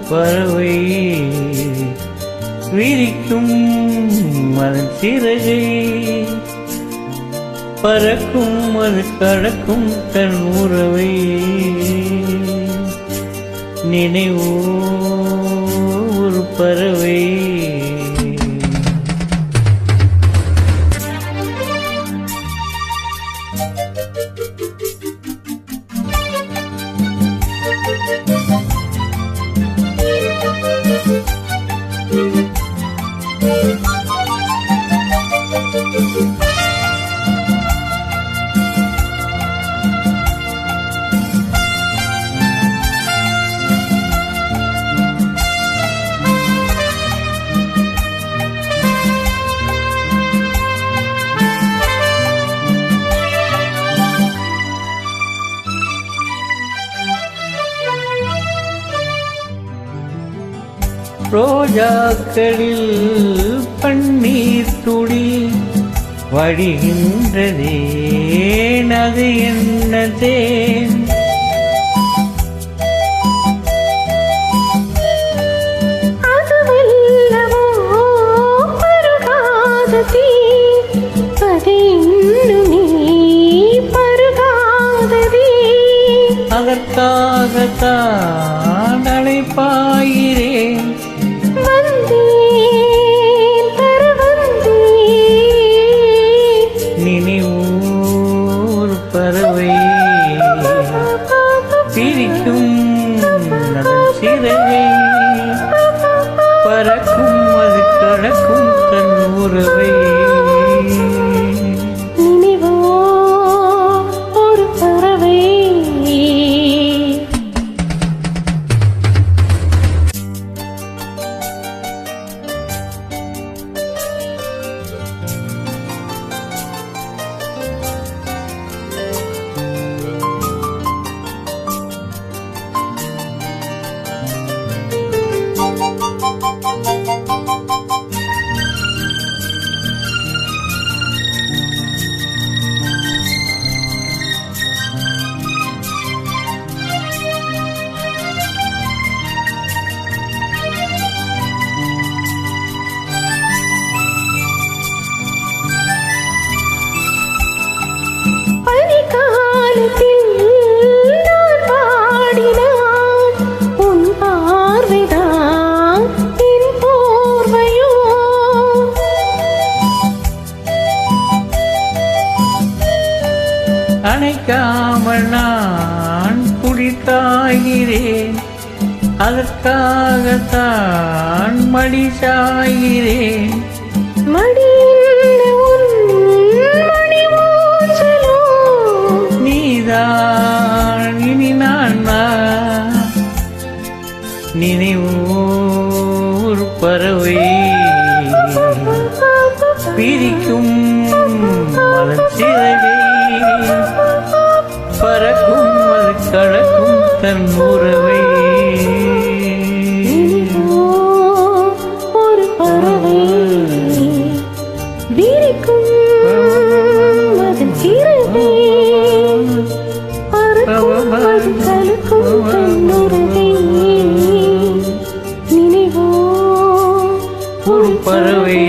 பறவை விரிக்கும் அதன் சிறகை பறக்கும் அது கடக்கும் தன் உறவை நினைவோ ஒரு பறவை ரோஜாக்களில் பன்னீர் துளி வடிகின்றதே அது என்னதே அதற்காகத்தான் அழைப்பாயிரேன் நினைவூர் பறவை பிரிக்கும் அதன் சிறகை பறக்கும் அது கடக்கும் தன் உறவை அணைக்காமல் நான் குடித்தாகிறேன் அதற்காகத்தான் மடி சாகிறேன் நீதான் இனி நான் நினைவூர் பறவை பிரிக்கும் அதன் சிறகை பறக்கும் அது கடக்கும் தன் உறவை ஒரு பறவை விரிக்கும் அதன் சிறகை பறக்கும் அது கடக்கும் தன் உறவை நினைவோ ஒரு பறவை